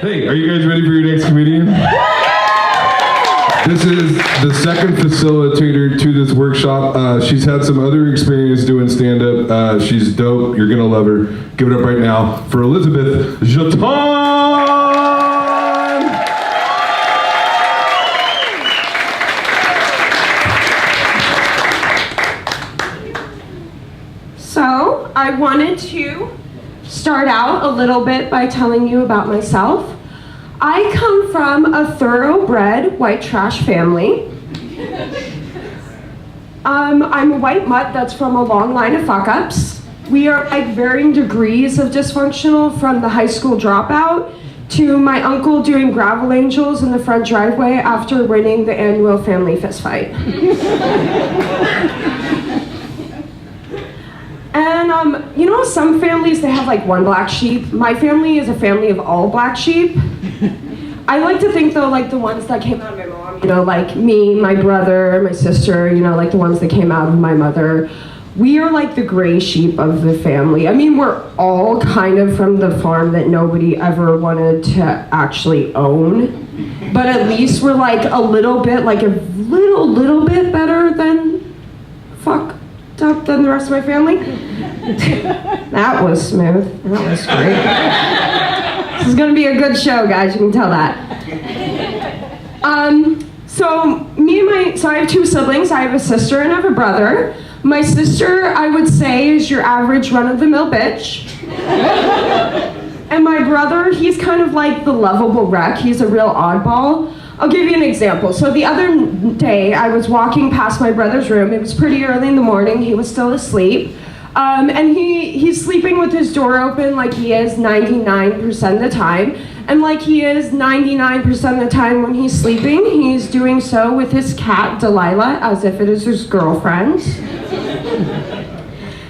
Hey, are you guys ready for your next comedian? This is the second facilitator to this workshop. She's had some other experience doing stand-up. She's dope. You're gonna love her. Give it up right now for Elizabeth Jaton! So, I wanted to start out a little bit by telling you about myself. I come from a thoroughbred white trash family. I'm a white mutt that's from a long line of fuck-ups. We are like varying degrees of dysfunctional, from the high school dropout to my uncle doing gravel angels in the front driveway after winning the annual family fist fight. And you know, some families, they have like one black sheep. My family is a family of all black sheep. I like to think though, like the ones that came out of my mom, you know, like me, my brother, my sister, you know, like the ones that came out of my mother. We are like the gray sheep of the family. I mean, we're all kind of from the farm that nobody ever wanted to actually own. But at least we're like a little bit, like a little bit better than fucked up than the rest of my family. That was smooth. That was great. This is gonna be a good show, guys, you can tell that. So I have two siblings. I have a sister and I have a brother. My sister, I would say, is your average run-of-the-mill bitch. And my brother, he's kind of like the lovable wreck. He's a real oddball. I'll give you an example. So the other day, I was walking past my brother's room. It was pretty early in the morning. He was still asleep. And he's sleeping with his door open like he is 99% of the time. And like he is 99% of the time when he's sleeping, he's doing so with his cat, Delilah, as if it is his girlfriend.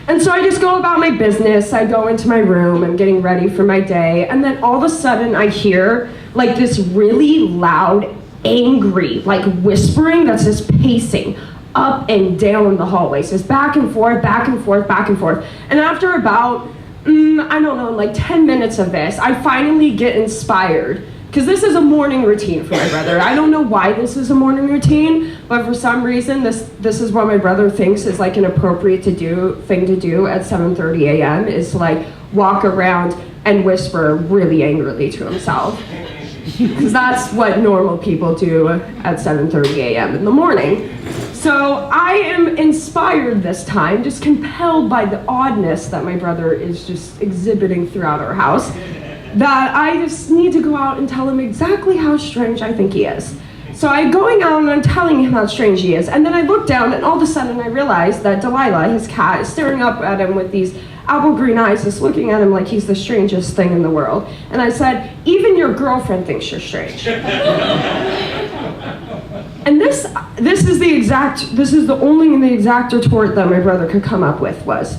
And so I just go about my business. I go into my room, I'm getting ready for my day, and then all of a sudden I hear like this really loud, angry, like whispering that's just pacing up and down the hallway. So it's back and forth, back and forth, back and forth. And after about, I don't know, like 10 minutes of this, I finally get inspired. Because this is a morning routine for my brother. I don't know why this is a morning routine, but for some reason, this is what my brother thinks is like an appropriate thing to do at 7:30 a.m. is to like walk around and whisper really angrily to himself. Because that's what normal people do at 7:30 a.m. in the morning. So I am inspired this time, just compelled by the oddness that my brother is just exhibiting throughout our house, that I just need to go out and tell him exactly how strange I think he is. So I'm going out and I'm telling him how strange he is, and then I look down and all of a sudden I realize that Delilah, his cat, is staring up at him with these apple green eyes, just looking at him like he's the strangest thing in the world. And I said, even your girlfriend thinks you're strange. And this is the only exact retort that my brother could come up with was,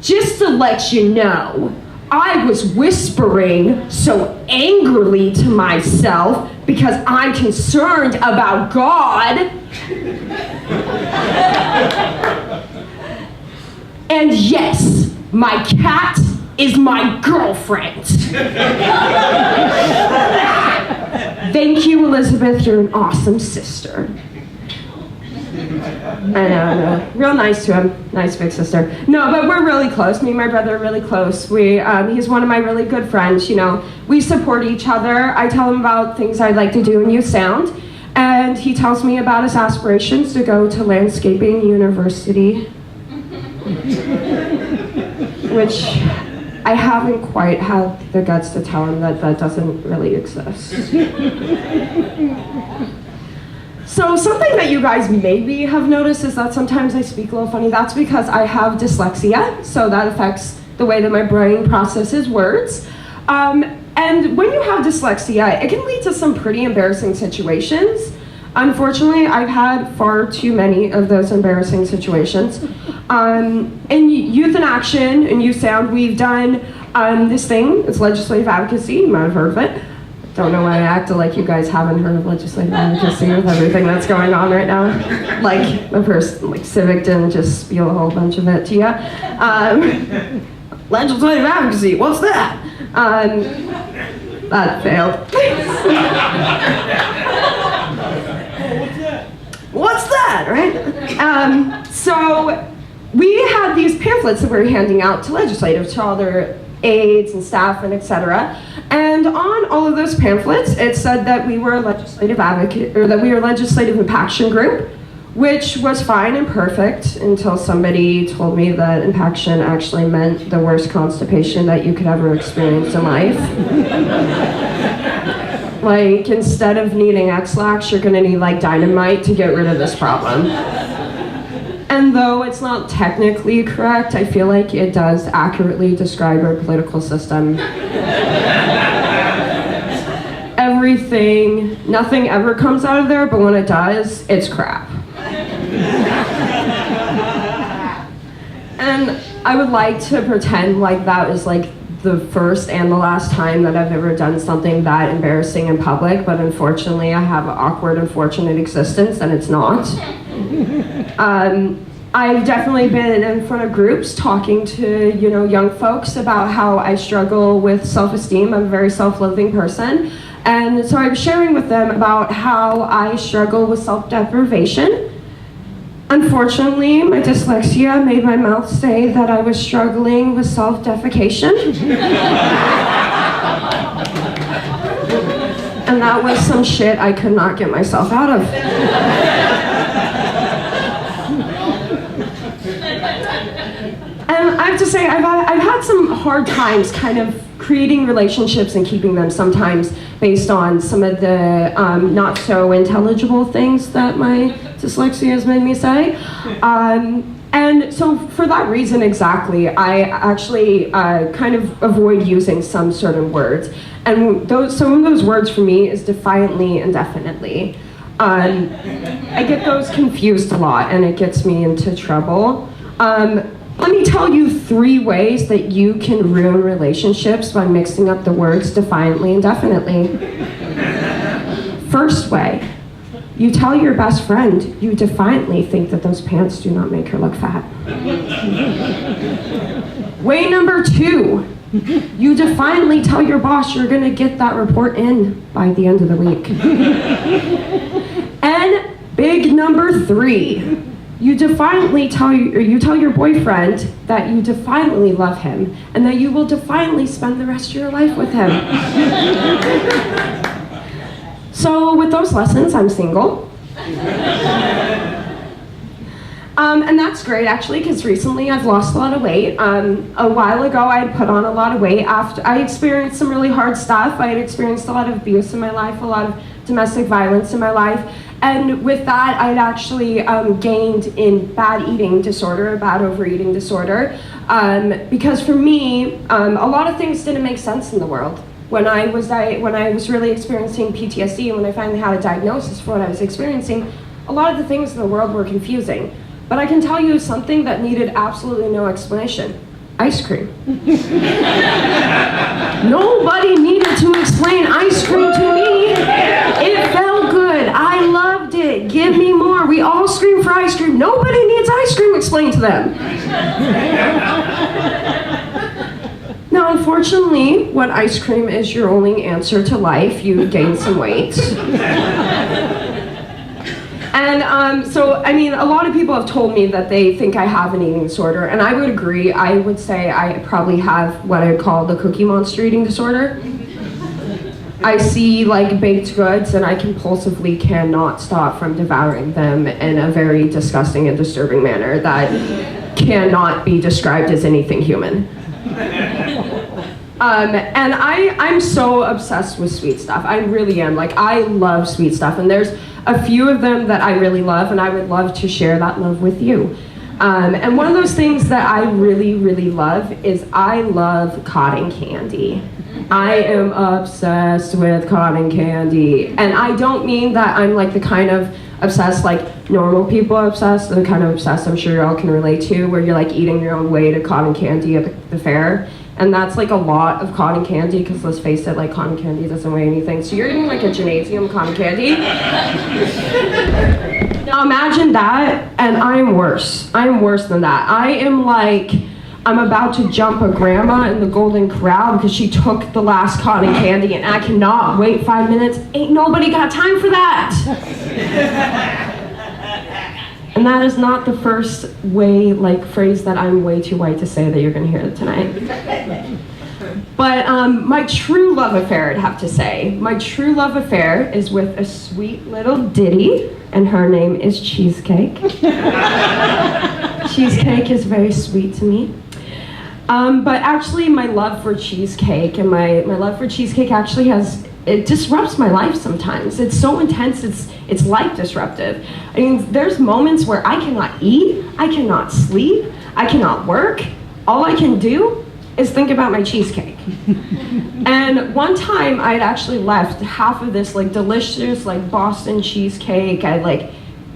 just to let you know, I was whispering so angrily to myself because I'm concerned about God. And yes, my cat is my girlfriend. Thank you, Elizabeth. You're an awesome sister. I know. Real nice to him. Nice big sister. No, but we're really close. Me and my brother are really close. He's one of my really good friends, you know. We support each other. I tell him about things I'd like to do in youth sound, and he tells me about his aspirations to go to landscaping university, which I haven't quite had the guts to tell him that doesn't really exist. So something that you guys maybe have noticed is that sometimes I speak a little funny. That's because I have dyslexia, so that affects the way that my brain processes words. And when you have dyslexia, it can lead to some pretty embarrassing situations. Unfortunately, I've had far too many of those embarrassing situations. In Youth in Action and Youth Sound, we've done this thing. It's legislative advocacy. You might have heard of it. Don't know why I acted like you guys haven't heard of legislative advocacy with everything that's going on right now. Like the person, like Civic didn't just spiel a whole bunch of it to you. Legislative advocacy, what's that? That failed. What's that, right? So we had these pamphlets that we were handing out to legislators, to all their aides and staff and etc. And on all of those pamphlets, it said that we were a legislative advocate, or that we were a legislative impaction group, which was fine and perfect until somebody told me that impaction actually meant the worst constipation that you could ever experience in life. Like, instead of needing X-Lax, you're gonna need like dynamite to get rid of this problem. And though it's not technically correct, I feel like it does accurately describe our political system. Everything, nothing ever comes out of there, but when it does, it's crap. And I would like to pretend like that was like the first and the last time that I've ever done something that embarrassing in public, but unfortunately I have an awkward, unfortunate existence, and it's not. I've definitely been in front of groups talking to, young folks about how I struggle with self-esteem. I'm a very self-loathing person. And so I was sharing with them about how I struggle with self-deprivation. Unfortunately, my dyslexia made my mouth say that I was struggling with self-defecation. And that was some shit I could not get myself out of. And I have to say, I've had some hard times kind of creating relationships and keeping them, sometimes based on some of the not so intelligible things that my dyslexia has made me say. And so for that reason exactly, I actually kind of avoid using some certain words. And some of those words for me is defiantly and definitely. I get those confused a lot, and it gets me into trouble. Let me tell you 3 ways that you can ruin relationships by mixing up the words defiantly and definitely. First way, you tell your best friend you defiantly think that those pants do not make her look fat. Way number 2, you defiantly tell your boss you're gonna get that report in by the end of the week. And big number 3, you tell your boyfriend that you defiantly love him and that you will defiantly spend the rest of your life with him. So with those lessons, I'm single. And that's great actually, because recently I've lost a lot of weight. A while ago I had put on a lot of weight after I experienced some really hard stuff. I had experienced a lot of abuse in my life, a lot of domestic violence in my life. And with that, I'd actually gained in bad eating disorder, bad overeating disorder. Because for me, a lot of things didn't make sense in the world. When I was really experiencing PTSD, and when I finally had a diagnosis for what I was experiencing, a lot of the things in the world were confusing. But I can tell you something that needed absolutely no explanation. Ice cream. Nobody needed to explain ice cream to me. It felt good. I loved it. Give me more. We all scream for ice cream. Nobody needs ice cream explained to them. Now, unfortunately, when ice cream is your only answer to life, you gain some weight. And so, I mean, a lot of people have told me that they think I have an eating disorder, and I would agree. I would say I probably have what I call the Cookie Monster eating disorder. I see like baked goods and I compulsively cannot stop from devouring them in a very disgusting and disturbing manner that cannot be described as anything human. And I'm so obsessed with sweet stuff. I really am. Like, I love sweet stuff, and there's a few of them that I really love, and I would love to share that love with you. And one of those things that I really, really love is I love cotton candy. I am obsessed with cotton candy. And I don't mean that I'm like the kind of obsessed like normal people are obsessed, the kind of obsessed I'm sure y'all can relate to, where you're like eating your own weight of cotton candy at the fair. And that's like a lot of cotton candy, because let's face it, like cotton candy doesn't weigh anything. So you're eating like a gymnasium cotton candy. Now imagine that, and I'm worse. I'm worse than that. I am like I'm about to jump a grandma in the Golden Corral because she took the last cotton candy and I cannot wait 5 minutes. Ain't nobody got time for that. And that is not the first phrase that I'm way too white to say that you're gonna hear tonight. But my true love affair, I'd have to say. My true love affair is with a sweet little ditty, and her name is Cheesecake. Cheesecake is very sweet to me. But actually, my love for cheesecake and my love for cheesecake actually it disrupts my life sometimes. It's so intense, it's life disruptive. I mean, there's moments where I cannot eat, I cannot sleep, I cannot work. All I can do is think about my cheesecake. And one time I'd actually left half of this delicious Boston cheesecake. I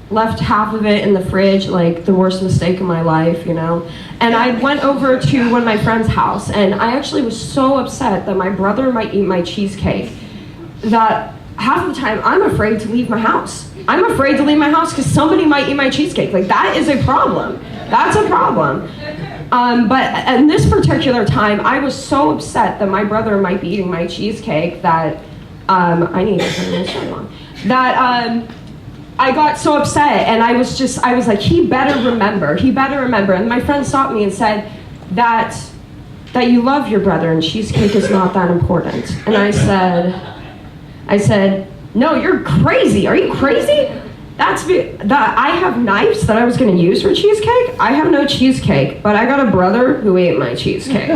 left half of it in the fridge, the worst mistake of my life, you know? And I went over to one of my friend's house, and I actually was so upset that my brother might eat my cheesecake that half the time I'm afraid to leave my house. I'm afraid to leave my house because somebody might eat my cheesecake. That is a problem. That's a problem. But in this particular time, I was so upset that my brother might be eating my cheesecake that I need to turn this on. That I got so upset, and I was like, he better remember. And my friend stopped me and said that you love your brother and cheesecake is not that important. And I said, no, you're crazy. Are you crazy? I have knives that I was going to use for cheesecake. I have no cheesecake, but I got a brother who ate my cheesecake.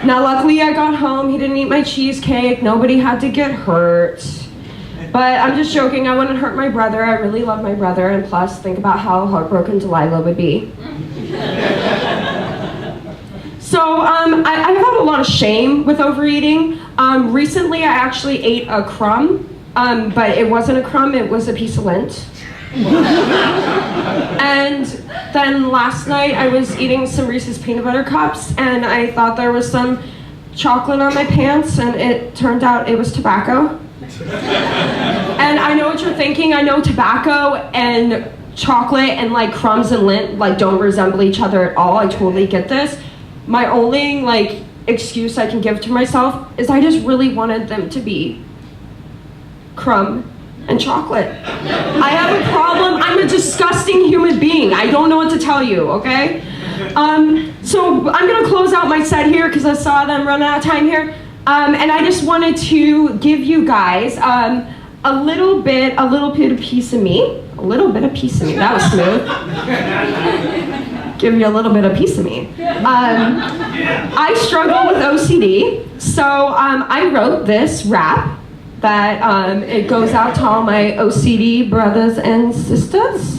Now, luckily, I got home. He didn't eat my cheesecake. Nobody had to get hurt. But I'm just joking. I wouldn't hurt my brother. I really love my brother. And plus, think about how heartbroken Delilah would be. So I've had a lot of shame with overeating. Recently, I actually ate a crumb. But it wasn't a crumb, it was a piece of lint. And then last night I was eating some Reese's peanut butter cups and I thought there was some chocolate on my pants and it turned out it was tobacco. And I know what you're thinking, I know tobacco and chocolate and crumbs and lint don't resemble each other at all, I totally get this. My only excuse I can give to myself is I just really wanted them to be crumb and chocolate. I have a problem. I'm a disgusting human being. I don't know what to tell you, okay? So I'm gonna close out my set here because I saw them run out of time here. And I just wanted to give you guys a little bit of piece of me. A little bit of piece of me. That was smooth. Give you a little bit of piece of me. I struggle with OCD, so I wrote this rap that it goes out to all my OCD brothers and sisters.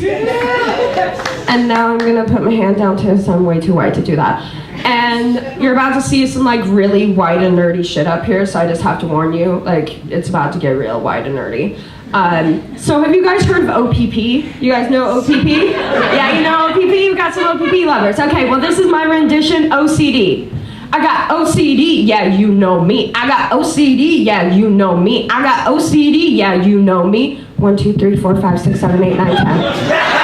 And now I'm gonna put my hand down because I'm way too white to do that. And you're about to see some really white and nerdy shit up here, so I just have to warn you, it's about to get real white and nerdy. So have you guys heard of OPP? You guys know OPP? Yeah, you know OPP? We've got some OPP lovers. Okay, well this is my rendition, OCD. I got OCD, yeah, you know me. I got OCD, yeah, you know me. I got OCD, yeah, you know me. 1, 2, 3, 4, 5, 6, 7, 8, 9, 10.